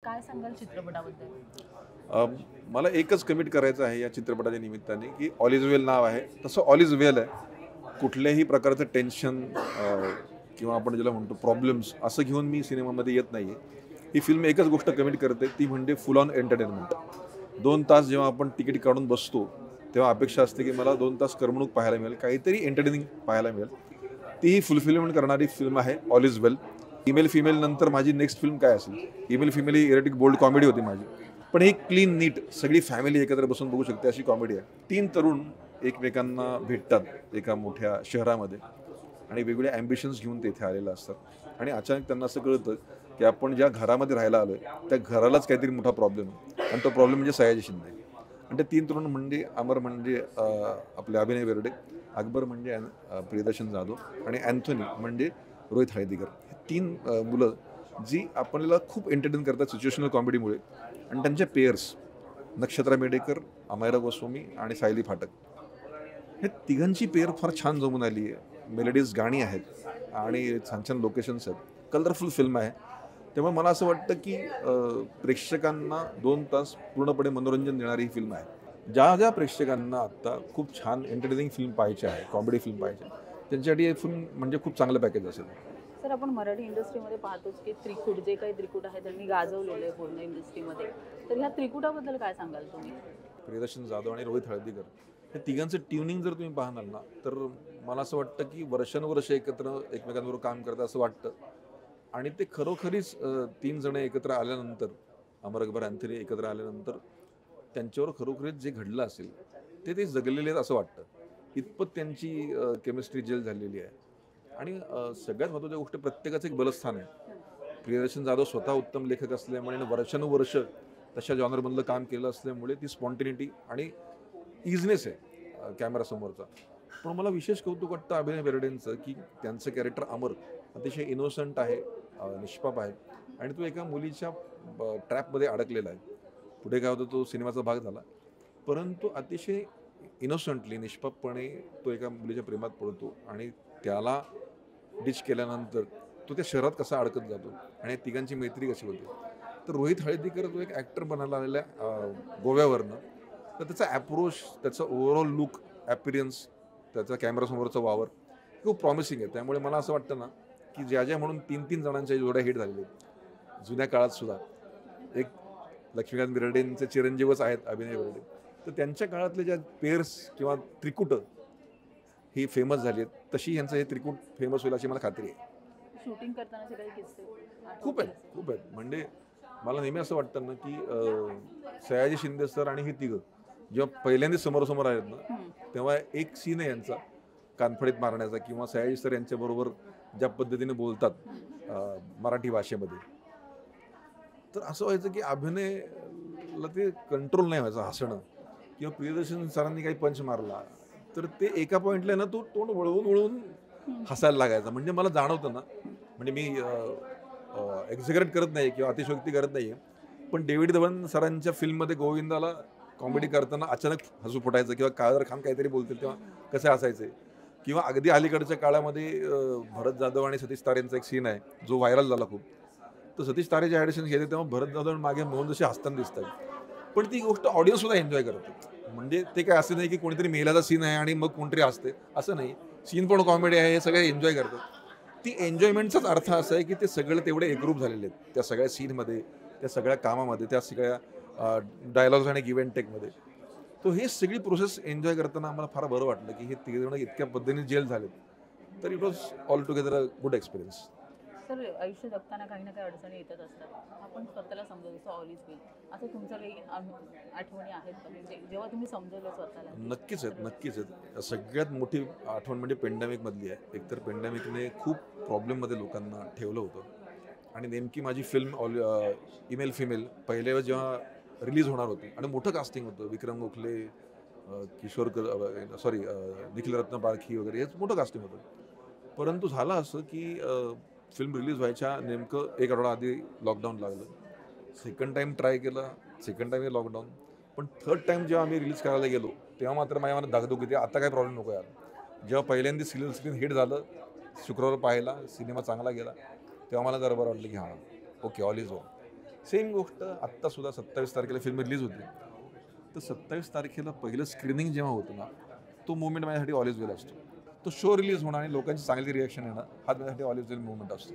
काय सांगाल चित्रपटाबद्दल? अ, मला एकच कमिट करायचं आहे या चित्रपटाच्या निमित्ताने, की ऑल इज वेल नाव आहे. तसं ऑल इज वेल आहे. कुठल्याही प्रकारचं टेन्शन किंवा आपण ज्याला म्हणतो प्रॉब्लेम्स असं घेऊन मी सिनेमामध्ये येत नाही आहे. ही फिल्म एकच गोष्ट कमिट करते, ती म्हणजे फुल ऑन एंटरटेनमेंट. 2 तास जेव्हा आपण तिकीट काढून बसतो, तेव्हा अपेक्षा असते, की मला 2 तास करमणूक पाहायला मिळेल, काहीतरी एंटरटेनिंग पाहायला मिळेल. तीही फुलफिलमेंट करणारी फिल्म आहे ऑल इज वेल. ईमेल-फिमेल नंतर माझी नेक्स्ट फिल्म काय असेल? ईमेल-फिमेल ही इरेटिक बोल्ड कॉमेडी होती माझी. पण ही क्लीन नीट सगळी फॅमिली एकत्र बसून बघू शकते अशी कॉमेडी आहे. 3 तरुण एकमेकांना भेटतात एका मोठ्या शहरामध्ये आणि वेगवेगळे ॲम्बिशन्स घेऊन ते इथे आलेले असतात आणि अचानक त्यांना असं कळतं की आपण ज्या घरामध्ये राहायला आलोय त्या घरालाच काहीतरी मोठा प्रॉब्लेम आहे आणि तो प्रॉब्लेम म्हणजे सयाजी शिंदे. आणि ते 3 तरुण म्हणजे अमर म्हणजे आपले अभिनय बेर्डे, अकबर म्हणजे प्रियदर्शन जाधव आणि अँथोनी म्हणजे रोहित हळदीकर. हे 3 मुलं जी आपल्याला खूप एंटरटेन करतात सिच्युएशनल कॉमेडीमुळे आणि त्यांचे पेयर्स नक्षत्रा मेडेकर, अमायरा गोस्वामी आणि सायली फाटक. हे तिघांची पेअर फार छान जमून आली आहे. मेलोडीज गाणी आहेत आणि छान छान लोकेशन्स आहेत. कलरफुल फिल्म आहे. त्यामुळे मला असं वाटतं की प्रेक्षकांना 2 तास पूर्णपणे मनोरंजन देणारी ही फिल्म आहे. ज्या ज्या प्रेक्षकांना आत्ता खूप छान एंटरटेनिंग फिल्म पाहायची आहे, कॉमेडी फिल्म पाहिजे आहे, त्यांच्यासाठी हे फिल्म म्हणजे खूप चांगलं पॅकेज असेल. सर, आपण मराठी इंडस्ट्रीमध्ये पाहतोच की त्रिकूट जे काही त्रिकूट आहे त्यांनी गाजवलेलं आहे पूर्ण इंडस्ट्रीमध्ये. तर ह्या त्रिकुटाबद्दल काय सांगाल तुम्ही? प्रियदर्शन जाधव आणि रोहित हळदीकर हे तिघांचं ट्युनिंग जर तुम्ही पाहणार ना तर मला असं वाटतं की वर्षानुवर्ष एकत्र एकमेकांबरोबर काम करतात असं वाटतं आणि ते खरोखरीच 3 जण एकत्र आल्यानंतर अमर अकबर अँथनी एकत्र आल्यानंतर त्यांच्यावर खरोखरीच जे घडलं असेल ते ते जगलेले आहेत असं वाटतं. इतपत त्यांची केमिस्ट्री जेल झालेली आहे आणि सगळ्यात महत्त्वाची गोष्ट प्रत्येकाचं एक बलस्थान आहे. प्रियदर्शन जाधव स्वतः उत्तम लेखक असल्यामुळे आणि वर्षानुवर्ष तशा जॉनरमधलं काम केलं असल्यामुळे ती स्पॉन्टिनिटी आणि इझनेस आहे कॅमेरासमोरचा. पण मला विशेष कौतुक वाटतं अभिनय बेर्डेंचं की त्यांचं कॅरेक्टर अमर अतिशय इनोसंट आहे, निष्पाप आहे आणि तो एका मुलीच्या ट्रॅपमध्ये अडकलेला आहे. पुढे काय होतं तो सिनेमाचा भाग झाला. परंतु अतिशय इनोसंटली निष्पापपणे तो एका मुलीच्या प्रेमात पडतो आणि त्याला डिच केल्यानंतर तो त्या शहरात कसा अडकत जातो आणि या तिघांची मैत्री कशी होते. तर रोहित हळदीकर तो एक ॲक्टर बनायला आलेला गोव्यावरनं. तर त्याचा ॲप्रोच, त्याचा ओव्हरऑल लुक, ॲपिरियन्स, त्याचा कॅमेरासमोरचा वावर खूप प्रॉमिसिंग आहे. त्यामुळे मला असं वाटतं ना, की ज्या म्हणून 3-3 जणांच्या जोड्या हिट झालेल्या आहेत. जुन्या काळात सुद्धा एक लक्ष्मीकांत बेर्डेंचे चिरंजीवच आहेत अभिनय बेर्डे. तर त्यांच्या काळातले ज्या पेअर्स किंवा त्रिकुटं ही फेमस झाली आहेत, तशी यांचं हे त्रिकूट फेमस होईल अशी मला खात्री आहे. शूटिंग करतानाचे काही किस्से खूप आठवतील आहेत, असे? खूप आहेत. म्हणजे मला नेहमी असं वाटतं ना, की सयाजी शिंदे सर आणि ही तिघं जेव्हा पहिल्यांदा समोरासमोर आहेत ना, तेव्हा एक सीन आहे यांचा कानफडीत मारण्याचा किंवा सयाजी सर यांच्याबरोबर ज्या पद्धतीने बोलतात मराठी भाषेमध्ये. तर असं व्हायचं की अभिनयला ते कंट्रोल नाही व्हायचं हसणं किंवा प्रियदर्शन सरांनी काही पंच मारला, तर ते एका पॉईंटला ना तो तोंड वळवून हसायला लागायचा. म्हणजे मला जाणवतं ना, म्हणजे मी एक्झॅगरेट करत नाही किंवा अतिशयोक्ती करत नाही आहे. पण डेव्हिड धवन सरांच्या फिल्ममध्ये गोविंदाला कॉमेडी करताना अचानक हसू फुटायचं किंवा काळर खान काहीतरी बोलतील तेव्हा कसे हसायचे किंवा अगदी अलीकडच्या काळामध्ये भरत जाधव आणि सतीश तारेंचा एक सीन आहे जो व्हायरल झाला खूप. तर सतीश तारे जे ॲडिशन घेते तेव्हा भरत जाधव मागे मोहन जसे हसताना दिसतात. पण ती गोष्ट ऑडियन्स सुद्धा एन्जॉय करते. म्हणजे ते काय असं नाही की कोणीतरी मेलाचा सीन आहे आणि मग कोणतरी हसते असं नाही. सीन पण कॉमेडी आहे हे सगळे एन्जॉय करतात. ती एन्जॉयमेंटचाच अर्थ असा आहे की ते सगळे तेवढे एकरूप झालेले आहेत त्या सगळ्या सीनमध्ये, त्या सगळ्या कामामध्ये, त्या सगळ्या डायलॉग्स आणि गिव्ह अँड टेकमध्ये. तो हे सगळी प्रोसेस एन्जॉय करताना आम्हाला फार बरं वाटलं की हे तिघजण इतक्या पद्धतीने जेल झालेत. तर it was all together a good experience. Sir, आयुष्य जगताना काही ना काही अडचणी येतच असतात. आपण स्वतःला समजवतो जसं ऑल इज वेल. असं तुमचं काही आठवणी आहेत का? म्हणजे जेव्हा तुम्ही समजवलं स्वतःला? नक्कीच आहेत, नक्कीच आहेत. सगळ्यात मोठी आठवण म्हणजे पेंडेमिकमधली आहे. एकतर पेंडेमिकने खूप प्रॉब्लेममध्ये लोकांना ठेवलं होतं आणि नेमकी माझी फिल्म ईमेल फिमेल पहिल्या वेळेस जेव्हा रिलीज होणार होती आणि मोठं कास्टिंग होतं. विक्रम गोखले, किशोर सॉरी निखिल रत्न पारखी वगैरे हेच मोठं कास्टिंग होतं. परंतु झालं असं की फिल्म रिलीज व्हायच्या नेमकं 1 आठवडा आधी लॉकडाऊन लागलं. सेकंड टाईम ट्राय केला, सेकंड टाईम लॉकडाऊन. पण थर्ड टाईम जेव्हा आम्ही रिलीज करायला गेलो, तेव्हा मात्र माझ्या मनात धाकधूक होती, आता काही प्रॉब्लेम नको यार. जेव्हा पहिल्यांदा सिरियल स्क्रीन हिट झालं, शुक्रवार पाहिला, सिनेमा चांगला गेला, तेव्हा मला जरा बरं वाटलं की हां, okay all is well. Same गोष्ट आत्तासुद्धा 27 तारखेला फिल्म रिलीज होते, तर 27 तारखेला पहिलं स्क्रीनिंग जेव्हा होतं ना, तो मुवमेंट माझ्यासाठी ऑलिज वेल असतो. तो शो रिलीज होणं आणि लोकांची चांगली रिॲक्शन येणं हा माझ्यासाठी ऑलिज वेल मुवमेंट असतो.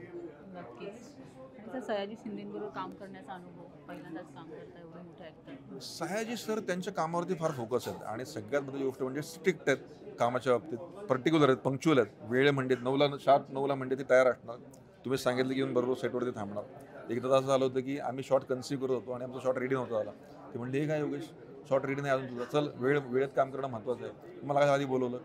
नक्कीच. आणि सर सयाजी शिंदेबरोबर काम करण्याचा अनुभव, पहिल्यांदाच काम करता एवढे मोठे ॲक्टर. सयाजी सर त्यांच्या कामावरती फार फोकस आहेत आणि सगळ्यात महत्त्वाची गोष्ट म्हणजे स्ट्रिक्ट आहेत कामाच्या बाबतीत, पर्टिक्युलर आहेत, पंक्च्युअल आहेत. वेळे म्हणजे 9ला शार्प 9ला म्हणजे ते तयार असणार. तुम्ही सांगितलं की येऊन बरोबर सेटवरती थांबणार. एकदा तर असं झालं होतं की आम्ही शॉट कन्सीव्ह करत होतो आणि आमचा शॉट रेडी नव्हता झाला. ते म्हणले हे काय योगेश, शॉट रेडी नाही अजून तुझा, चल वेळेत काम करणं महत्त्वाचं आहे, मला काय आधी बोलवलं.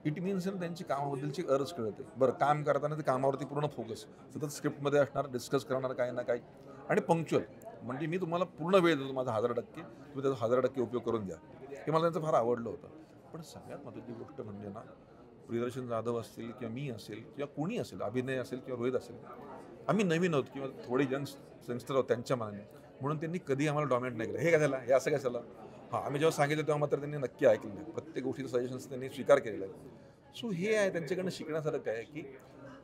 इट मीन्स त्यांची कामाबद्दलची गरज कळते. बरं, काम करताना ते कामावरती पूर्ण फोकस, सतत स्क्रिप्टमध्ये असणार, डिस्कस करणार काही ना काही, आणि पंक्च्युअल. म्हणजे मी तुम्हाला पूर्ण वेळ देतो माझा 1000%, तुम्ही त्याचा 1000% उपयोग करून घ्या. हे मला त्यांचं फार आवडलं होतं. पण सगळ्यात महत्त्वाची गोष्ट म्हणजे ना, प्रियदर्शन जाधव असतील किंवा मी असेल किंवा कोणी असेल, अभिनय असेल किंवा रोहित असेल, आम्ही नवीन आहोत किंवा थोडे यंगस्टर आहोत त्यांच्या मनाने, म्हणून त्यांनी कधी आम्हाला डॉमिनेट नाही केलं. हे काय झालं, हे असं काय झालं. हां, आम्ही जेव्हा सांगितलं तेव्हा मात्र त्यांनी नक्की ऐकलं नाही. प्रत्येक गोष्टीचं सजेशन्स त्यांनी स्वीकार केलेलं आहे. सो हे आहे त्यांच्याकडनं शिकण्यासारखं आहे की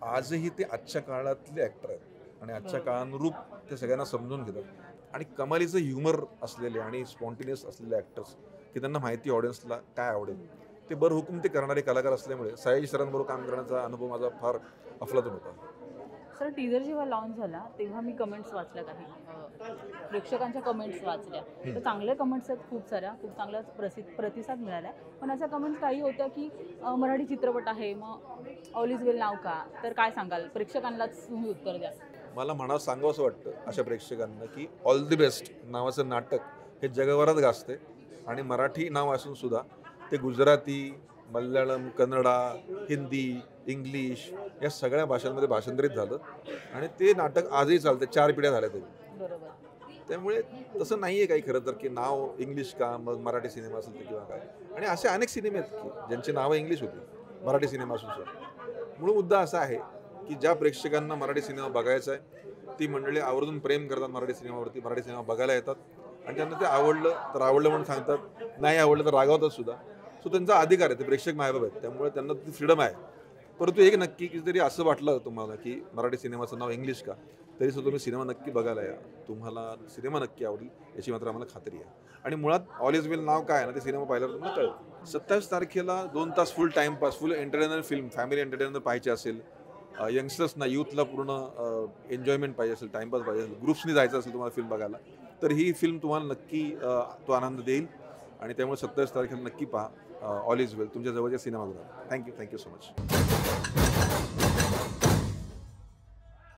आजही ते आजच्या काळातले ॲक्टर आहेत आणि आजच्या काळानुरूप ते सगळ्यांना समजून घेतात आणि कमालीचं ह्युमर असलेले आणि स्पॉन्टिनियस असलेले ॲक्टर्स की त्यांना माहिती ऑडियन्सला काय आवडेल ते बरहुकूम ते करणारे कलाकार असल्यामुळे सयाजी सरांबरोबर काम करण्याचा अनुभव माझा फार अफलातून होता. सर टीजर जेव्हा लॉन्च झाला तेव्हा मी कमेंट्स वाचल्या, काही प्रेक्षकांच्या कमेंट्स वाचल्या, तर चांगल्या कमेंट्स आहेत खूप साऱ्या, खूप चांगला प्रतिसाद मिळाला. पण अशा कमेंट्स काही होत्या की मराठी चित्रपट आहे, मग ऑल इज वेल नाव का, तर काय सांगाल प्रेक्षकांनाच तुम्ही उत्तर द्या. मला सांगावं असं वाटतं अशा प्रेक्षकांना की ऑल द बेस्ट नावाचं नाटक हे जगभरात गाजते आणि मराठी नाव असून सुद्धा ते गुजराती, मल्याळम, कन्नडा, हिंदी, इंग्लिश या सगळ्या भाषांमध्ये भाषांतरित झालं आणि ते नाटक आजही चालते, 4 पिढ्या झाल्या तरी. बरोबर. त्यामुळे तसं नाही आहे काही खरं तर की नाव इंग्लिश का मग मराठी सिनेमा असेल तर किंवा काय. आणि असे अनेक सिनेमे आहेत की ज्यांची नावं इंग्लिश होती मराठी सिनेमा असून सुद्धा. मूळ मुद्दा असा आहे की ज्या प्रेक्षकांना मराठी सिनेमा बघायचा आहे ती मंडळी आवर्जून प्रेम करतात मराठी सिनेमावरती, मराठी सिनेमा बघायला येतात आणि त्यांना ते आवडलं तर आवडलं म्हणून सांगतात, नाही आवडलं तर रागावतात सुद्धा. सो त्यांचा अधिकार आहे, ते प्रेक्षक मायबाप आहेत, त्यामुळे त्यांना ती फ्रीडम आहे. परंतु एक नक्की की जरी असं वाटलं तुम्हाला की मराठी सिनेमाचं नाव इंग्लिश का, तरी सुद्धा तुम्ही सिनेमा नक्की बघायला या, तुम्हाला सिनेमा नक्की आवडेल याची मात्र आम्हाला खात्री आहे. आणि मुळात ऑल इज वेल नाव काय आहे ना, ते सिनेमा पाहिल्यावर तुम्हाला कळेल. 27 तारखेला 2 तास फुल टाईमपास, फुल एंटरटेनर फिल्म, फॅमिली एंटरटेनर पाहिजे असेल, यंगस्टर्सना, यूथला पूर्ण एन्जॉयमेंट पाहिजे असेल, टाईमपास पाहिजे असेल, ग्रुप्सनी जायचं असेल तुम्हाला फिल्म बघायला, तर ही फिल्म तुम्हाला नक्की तो आनंद देईल. आणि त्यामुळे 27 तारखेला नक्की पहा ऑल इज वेल तुमच्या जवळच्या सिनेमागृहात. Thank you so much.